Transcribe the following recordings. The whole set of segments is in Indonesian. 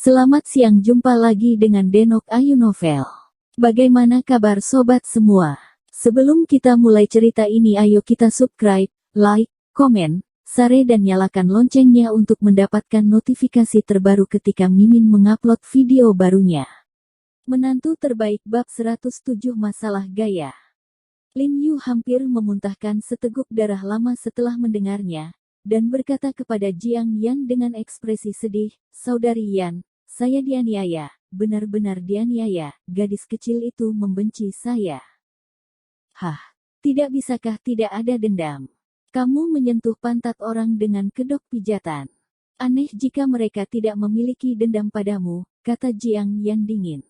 Selamat siang, jumpa lagi dengan Denok Ayu Novel. Bagaimana kabar sobat semua? Sebelum kita mulai cerita ini, ayo kita subscribe, like, komen, share dan nyalakan loncengnya untuk mendapatkan notifikasi terbaru ketika Mimin mengupload video barunya. Menantu terbaik bab 107 masalah gaya. Lin Yu hampir memuntahkan seteguk darah lama setelah mendengarnya, dan berkata kepada Jiang Yan dengan ekspresi sedih, "Saudari Yan, saya dianiaya, benar-benar dianiaya, gadis kecil itu membenci saya." "Hah, tidak bisakah tidak ada dendam? Kamu menyentuh pantat orang dengan kedok pijatan. Aneh jika mereka tidak memiliki dendam padamu," kata Jiang Yan dingin.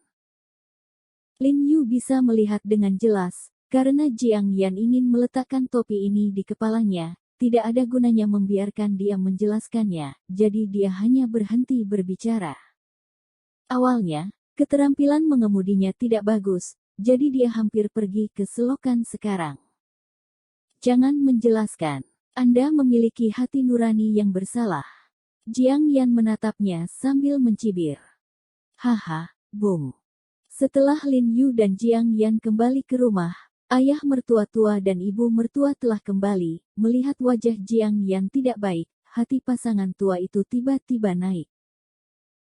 Lin Yu bisa melihat dengan jelas, karena Jiang Yan ingin meletakkan topi ini di kepalanya. Tidak ada gunanya membiarkan dia menjelaskannya, jadi dia hanya berhenti berbicara. Awalnya, keterampilan mengemudinya tidak bagus, jadi dia hampir pergi ke selokan sekarang. "Jangan menjelaskan. Anda memiliki hati nurani yang bersalah." Jiang Yan menatapnya sambil mencibir. "Haha, bung." Setelah Lin Yu dan Jiang Yan kembali ke rumah, ayah mertua tua dan ibu mertua telah kembali. Melihat wajah Jiang Yan tidak baik, hati pasangan tua itu tiba-tiba naik.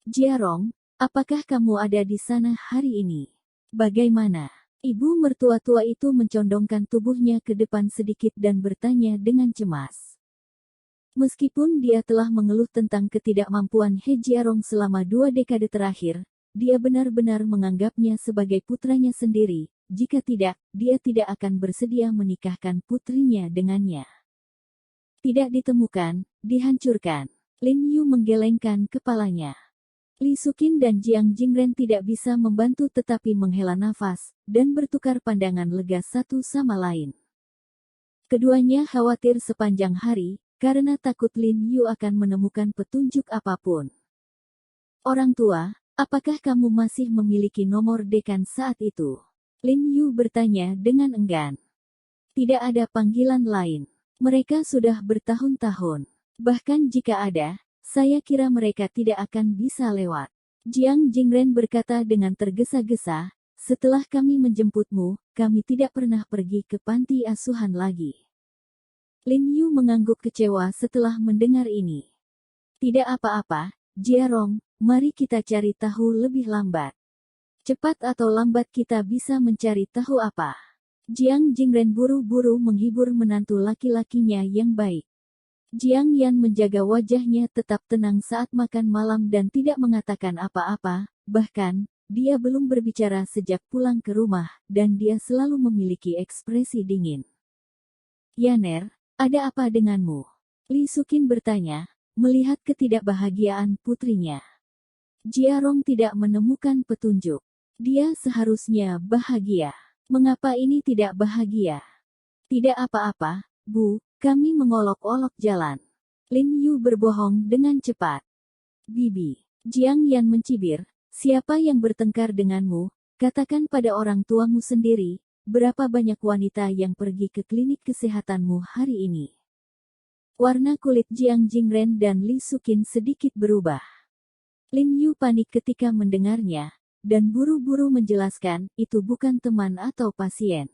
"Jiarong, apakah kamu ada di sana hari ini? Bagaimana?" Ibu mertua tua itu mencondongkan tubuhnya ke depan sedikit dan bertanya dengan cemas. Meskipun dia telah mengeluh tentang ketidakmampuan He Jiarong selama 2 dekade terakhir, dia benar-benar menganggapnya sebagai putranya sendiri. Jika tidak, dia tidak akan bersedia menikahkan putrinya dengannya. "Tidak ditemukan, dihancurkan." Lin Yu menggelengkan kepalanya. Li Suqin dan Jiang Jingren tidak bisa membantu tetapi menghela nafas, dan bertukar pandangan lega satu sama lain. Keduanya khawatir sepanjang hari, karena takut Lin Yu akan menemukan petunjuk apapun. "Orang tua, apakah kamu masih memiliki nomor dekan saat itu?" Lin Yu bertanya dengan enggan. "Tidak ada panggilan lain. Mereka sudah bertahun-tahun. Bahkan jika ada, saya kira mereka tidak akan bisa lewat." Jiang Jingren berkata dengan tergesa-gesa, "Setelah kami menjemputmu, kami tidak pernah pergi ke panti asuhan lagi." Lin Yu mengangguk kecewa setelah mendengar ini. "Tidak apa-apa, Jiarong, mari kita cari tahu lebih lambat. Cepat atau lambat kita bisa mencari tahu apa." Jiang Jingren buru-buru menghibur menantu laki-lakinya yang baik. Jiang Yan menjaga wajahnya tetap tenang saat makan malam dan tidak mengatakan apa-apa, bahkan, dia belum berbicara sejak pulang ke rumah, dan dia selalu memiliki ekspresi dingin. "Yaner, ada apa denganmu?" Li Suqin bertanya, melihat ketidakbahagiaan putrinya. Jiarong tidak menemukan petunjuk. Dia seharusnya bahagia. Mengapa ini tidak bahagia? "Tidak apa-apa, Bu, kami mengolok-olok jalan." Lin Yu berbohong dengan cepat. "Bibi." Jiang Yan mencibir, "Siapa yang bertengkar denganmu? Katakan pada orang tuamu sendiri, berapa banyak wanita yang pergi ke klinik kesehatanmu hari ini?" Warna kulit Jiang Jingren dan Li Suqin sedikit berubah. Lin Yu panik ketika mendengarnya, dan buru-buru menjelaskan, "Itu bukan teman atau pasien."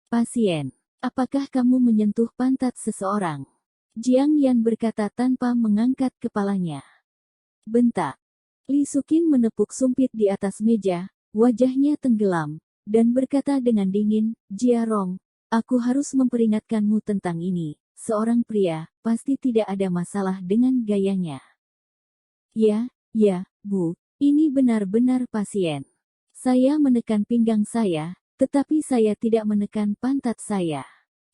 "Pasien? Apakah kamu menyentuh pantat seseorang?" Jiang Yan berkata tanpa mengangkat kepalanya. Bentak. Li Suqin menepuk sumpit di atas meja, wajahnya tenggelam, dan berkata dengan dingin, "Jiarong, aku harus memperingatkanmu tentang ini. Seorang pria, pasti tidak ada masalah dengan gayanya." Ya, Bu. Ini benar-benar pasien. Saya menekan pinggang saya, tetapi saya tidak menekan pantat saya.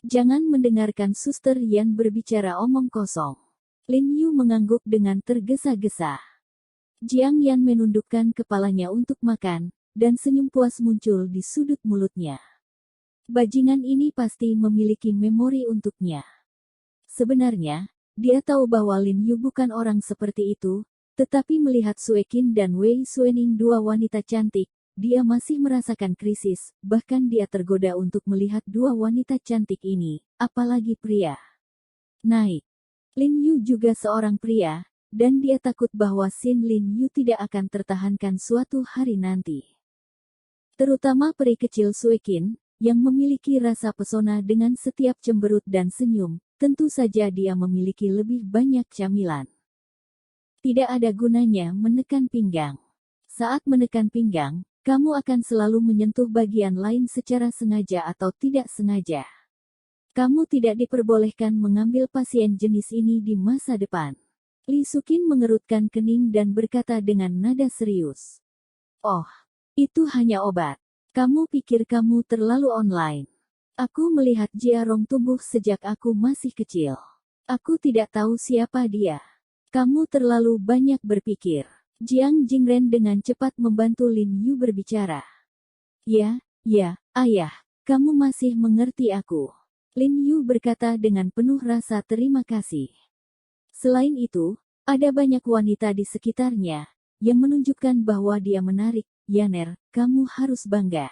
Jangan mendengarkan Suster Yan berbicara omong kosong. Lin Yu mengangguk dengan tergesa-gesa. Jiang Yan menundukkan kepalanya untuk makan, dan senyum puas muncul di sudut mulutnya. Bajingan ini pasti memiliki memori untuknya. Sebenarnya, dia tahu bahwa Lin Yu bukan orang seperti itu, tetapi melihat Sue Qin dan Wei Suening, 2 wanita cantik, dia masih merasakan krisis, bahkan dia tergoda untuk melihat 2 wanita cantik ini, apalagi pria. Naik. Lin Yu juga seorang pria, dan dia takut bahwa Xin Lin Yu tidak akan tertahankan suatu hari nanti. Terutama peri kecil Suekin, yang memiliki rasa pesona dengan setiap cemberut dan senyum, tentu saja dia memiliki lebih banyak camilan. Tidak ada gunanya menekan pinggang. Saat menekan pinggang, kamu akan selalu menyentuh bagian lain secara sengaja atau tidak sengaja. Kamu tidak diperbolehkan mengambil pasien jenis ini di masa depan. Li Sukin mengerutkan kening dan berkata dengan nada serius. Oh, itu hanya obat. Kamu pikir kamu terlalu online. Aku melihat Jiarong tumbuh sejak aku masih kecil. Aku tidak tahu siapa dia. Kamu terlalu banyak berpikir. Jiang Jingren dengan cepat membantu Lin Yu berbicara. Ya, ayah, kamu masih mengerti aku. Lin Yu berkata dengan penuh rasa terima kasih. Selain itu, ada banyak wanita di sekitarnya, yang menunjukkan bahwa dia menarik. Yaner, kamu harus bangga.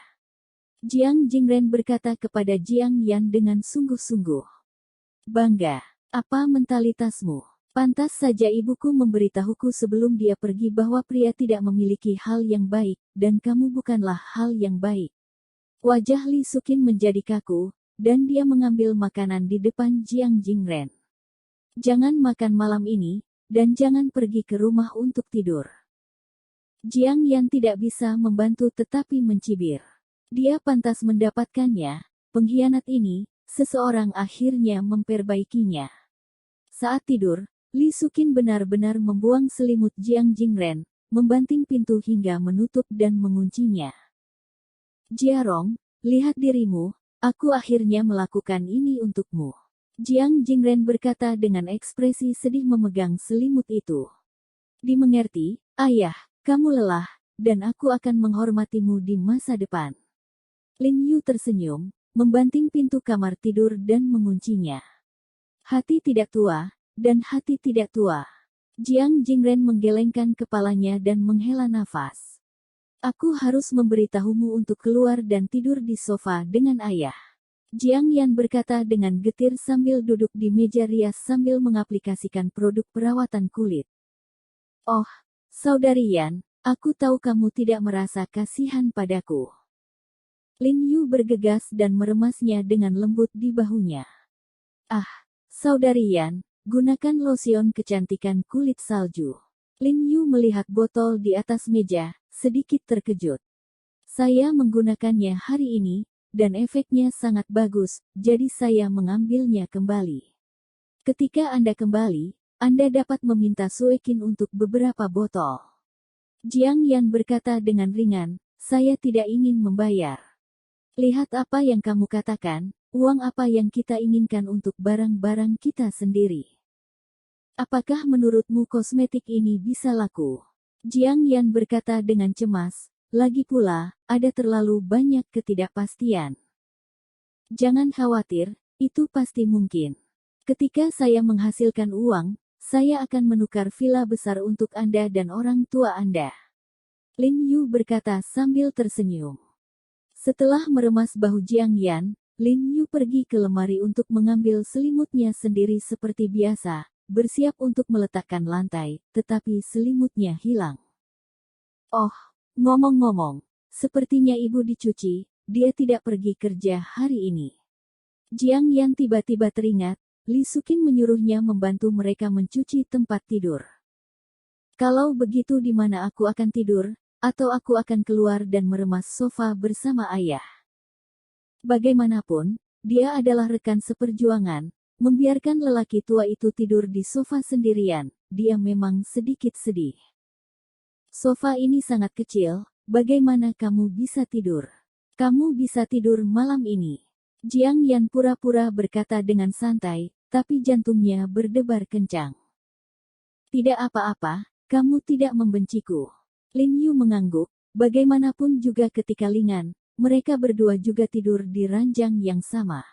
Jiang Jingren berkata kepada Jiang Yan dengan sungguh-sungguh. Bangga? Apa mentalitasmu? Pantas saja ibuku memberitahuku sebelum dia pergi bahwa pria tidak memiliki hal yang baik, dan kamu bukanlah hal yang baik. Wajah Li Sukin menjadi kaku, dan dia mengambil makanan di depan Jiang Jingren. Jangan makan malam ini, dan jangan pergi ke rumah untuk tidur. Jiang Yan tidak bisa membantu tetapi mencibir. Dia pantas mendapatkannya, pengkhianat ini, seseorang akhirnya memperbaikinya. Saat tidur, Li Sukin benar-benar membuang selimut Jiang Jingren, membanting pintu hingga menutup dan menguncinya. Jiarong, lihat dirimu, aku akhirnya melakukan ini untukmu. Jiang Jingren berkata dengan ekspresi sedih memegang selimut itu. Dimengerti, ayah, kamu lelah, dan aku akan menghormatimu di masa depan. Lin Yu tersenyum, membanting pintu kamar tidur dan menguncinya. Hati tidak tua, dan hati tidak tua. Jiang Jingren menggelengkan kepalanya dan menghela nafas. Aku harus memberitahumu untuk keluar dan tidur di sofa dengan ayah. Jiang Yan berkata dengan getir sambil duduk di meja rias sambil mengaplikasikan produk perawatan kulit. Oh, saudari Yan, aku tahu kamu tidak merasa kasihan padaku. Lin Yu bergegas dan meremasnya dengan lembut di bahunya. Ah, saudari Yan, gunakan lotion kecantikan kulit salju. Lin Yu melihat botol di atas meja, sedikit terkejut. Saya menggunakannya hari ini, dan efeknya sangat bagus, jadi saya mengambilnya kembali. Ketika Anda kembali, Anda dapat meminta Suekin untuk beberapa botol. Jiang Yan berkata dengan ringan, saya tidak ingin membayar. Lihat apa yang kamu katakan, uang apa yang kita inginkan untuk barang-barang kita sendiri. Apakah menurutmu kosmetik ini bisa laku? Jiang Yan berkata dengan cemas, lagi pula, ada terlalu banyak ketidakpastian. Jangan khawatir, itu pasti mungkin. Ketika saya menghasilkan uang, saya akan menukar villa besar untuk Anda dan orang tua Anda. Lin Yu berkata sambil tersenyum. Setelah meremas bahu Jiang Yan, Lin Yu pergi ke lemari untuk mengambil selimutnya sendiri seperti biasa, bersiap untuk meletakkan lantai, tetapi selimutnya hilang. Oh, ngomong-ngomong, sepertinya ibu dicuci, dia tidak pergi kerja hari ini. Jiang Yan tiba-tiba teringat, Li Sukin menyuruhnya membantu mereka mencuci tempat tidur. Kalau begitu di mana aku akan tidur? Atau aku akan keluar dan meremas sofa bersama ayah. Bagaimanapun, dia adalah rekan seperjuangan, membiarkan lelaki tua itu tidur di sofa sendirian, dia memang sedikit sedih. Sofa ini sangat kecil, bagaimana kamu bisa tidur? Kamu bisa tidur malam ini. Jiang Yan pura-pura berkata dengan santai, tapi jantungnya berdebar kencang. Tidak apa-apa, kamu tidak membenciku. Lin Yu mengangguk, bagaimanapun juga ketika Lingan, mereka berdua juga tidur di ranjang yang sama.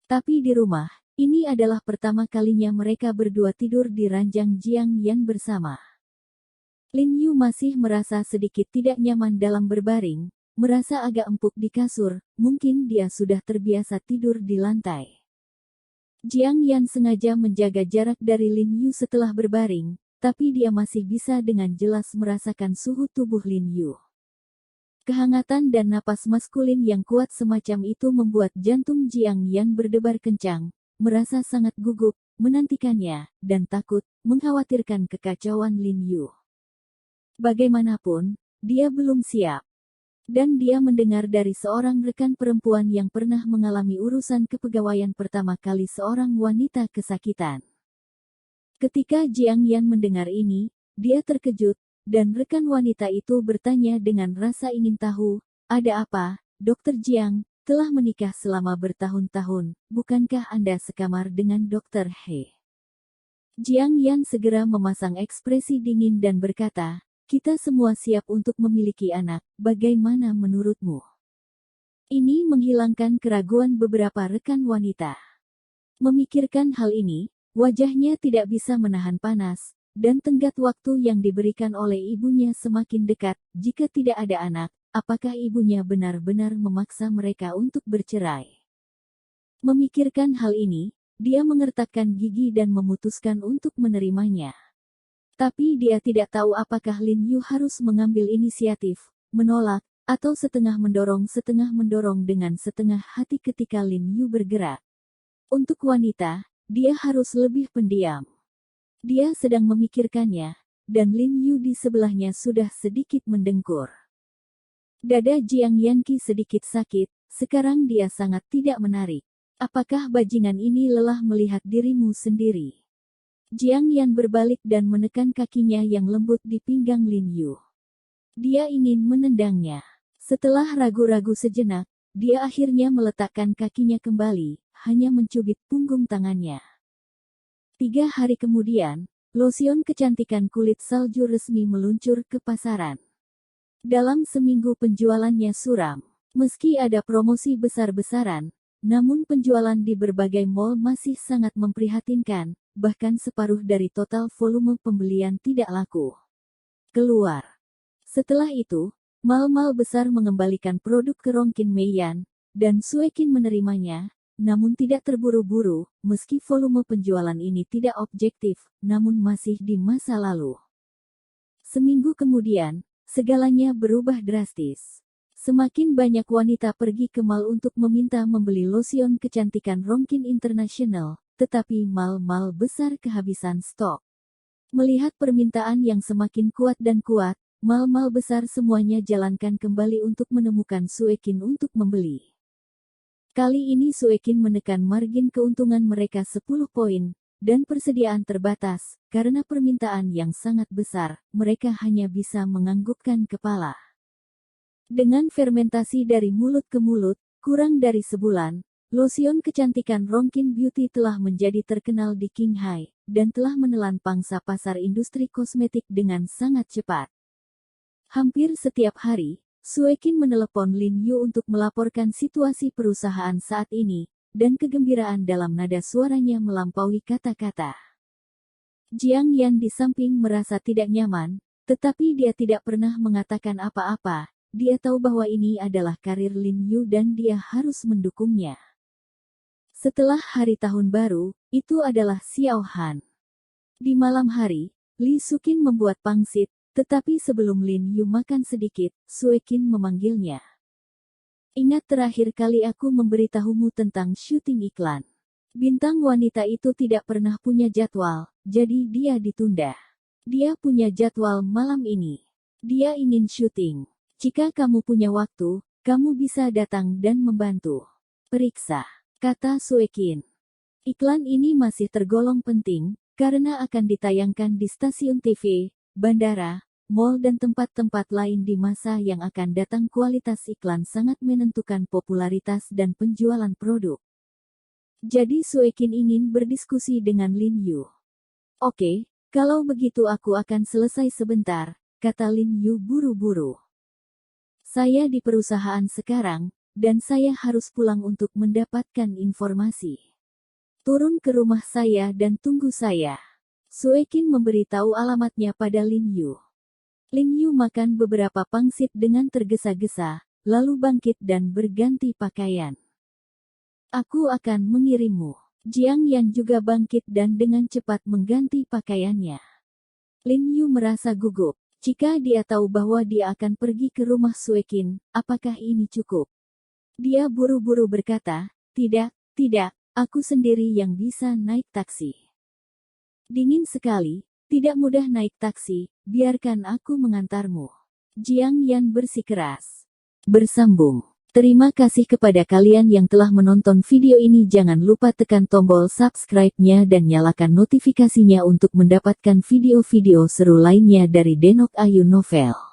Tapi di rumah, ini adalah pertama kalinya mereka berdua tidur di ranjang Jiang Yan bersama. Lin Yu masih merasa sedikit tidak nyaman dalam berbaring, merasa agak empuk di kasur, mungkin dia sudah terbiasa tidur di lantai. Jiang Yan sengaja menjaga jarak dari Lin Yu setelah berbaring, tapi dia masih bisa dengan jelas merasakan suhu tubuh Lin Yu. Kehangatan dan napas maskulin yang kuat semacam itu membuat jantung Jiang Yan berdebar kencang, merasa sangat gugup, menantikannya, dan takut, mengkhawatirkan kekacauan Lin Yu. Bagaimanapun, dia belum siap. Dan dia mendengar dari seorang rekan perempuan yang pernah mengalami urusan kepegawaian pertama kali seorang wanita kesakitan. Ketika Jiang Yan mendengar ini, dia terkejut, dan rekan wanita itu bertanya dengan rasa ingin tahu, "Ada apa, Dokter Jiang? Telah menikah selama bertahun-tahun, bukankah Anda sekamar dengan Dokter He?" Jiang Yan segera memasang ekspresi dingin dan berkata, "Kita semua siap untuk memiliki anak, bagaimana menurutmu?" Ini menghilangkan keraguan beberapa rekan wanita. Memikirkan hal ini, wajahnya tidak bisa menahan panas, dan tenggat waktu yang diberikan oleh ibunya semakin dekat. Jika tidak ada anak, apakah ibunya benar-benar memaksa mereka untuk bercerai? Memikirkan hal ini, dia mengertakkan gigi dan memutuskan untuk menerimanya. Tapi dia tidak tahu apakah Lin Yu harus mengambil inisiatif, menolak, atau setengah mendorong dengan setengah hati ketika Lin Yu bergerak. Untuk wanita, dia harus lebih pendiam. Dia sedang memikirkannya, dan Lin Yu di sebelahnya sudah sedikit mendengkur. Dada Jiang Yanqi sedikit sakit, sekarang dia sangat tidak menarik. Apakah bajingan ini lelah melihat dirimu sendiri? Jiang Yan berbalik dan menekan kakinya yang lembut di pinggang Lin Yu. Dia ingin menendangnya. Setelah ragu-ragu sejenak, dia akhirnya meletakkan kakinya kembali, hanya mencubit punggung tangannya. 3 hari kemudian, losion kecantikan kulit salju resmi meluncur ke pasaran. Dalam seminggu penjualannya suram. Meski ada promosi besar-besaran, namun penjualan di berbagai mall masih sangat memprihatinkan. Bahkan separuh dari total volume pembelian tidak laku keluar. Setelah itu, mal-mal besar mengembalikan produk ke Rongqing Meiyan, dan Suekin menerimanya, namun tidak terburu-buru, meski volume penjualan ini tidak objektif, namun masih di masa lalu. Seminggu kemudian, segalanya berubah drastis. Semakin banyak wanita pergi ke mal untuk meminta membeli losion kecantikan Rongqing International, tetapi mal-mal besar kehabisan stok. Melihat permintaan yang semakin kuat dan kuat, mal-mal besar semuanya jalankan kembali untuk menemukan Suekin untuk membeli. Kali ini Suekin menekan margin keuntungan mereka 10 poin, dan persediaan terbatas. Karena permintaan yang sangat besar, mereka hanya bisa menganggukkan kepala. Dengan fermentasi dari mulut ke mulut, kurang dari sebulan, losion kecantikan Rongqing Beauty telah menjadi terkenal di Qinghai, dan telah menelan pangsa pasar industri kosmetik dengan sangat cepat. Hampir setiap hari, Suekin menelepon Lin Yu untuk melaporkan situasi perusahaan saat ini, dan kegembiraan dalam nada suaranya melampaui kata-kata. Jiang Yan di samping merasa tidak nyaman, tetapi dia tidak pernah mengatakan apa-apa. Dia tahu bahwa ini adalah karir Lin Yu dan dia harus mendukungnya. Setelah hari tahun baru, itu adalah Xiao Han. Di malam hari, Li Sukin membuat pangsit, tetapi sebelum Lin Yu makan sedikit, Suekin memanggilnya. "Ingat terakhir kali aku memberitahumu tentang syuting iklan. Bintang wanita itu tidak pernah punya jadwal, jadi dia ditunda. Dia punya jadwal malam ini. Dia ingin syuting. Jika kamu punya waktu, kamu bisa datang dan membantu." "Periksa," kata Suekin. Iklan ini masih tergolong penting, karena akan ditayangkan di stasiun TV, bandara, mall dan tempat-tempat lain di masa yang akan datang. Kualitas iklan sangat menentukan popularitas dan penjualan produk. Jadi Suekin ingin berdiskusi dengan Lin Yu. "Oke, kalau begitu aku akan selesai sebentar," kata Lin Yu buru-buru. "Saya di perusahaan sekarang, dan saya harus pulang untuk mendapatkan informasi. Turun ke rumah saya dan tunggu saya." Suekin memberitahu alamatnya pada Lin Yu. Lin Yu makan beberapa pangsit dengan tergesa-gesa, lalu bangkit dan berganti pakaian. "Aku akan mengirimmu." Jiang Yan juga bangkit dan dengan cepat mengganti pakaiannya. Lin Yu merasa gugup. Jika dia tahu bahwa dia akan pergi ke rumah Suekin, apakah ini cukup? Dia buru-buru berkata, tidak, aku sendiri yang bisa naik taksi. Dingin sekali, tidak mudah naik taksi, biarkan aku mengantarmu. Jiang Yan bersikeras. Bersambung. Terima kasih kepada kalian yang telah menonton video ini. Jangan lupa tekan tombol subscribe-nya dan nyalakan notifikasinya untuk mendapatkan video-video seru lainnya dari Denok Ayu Novel.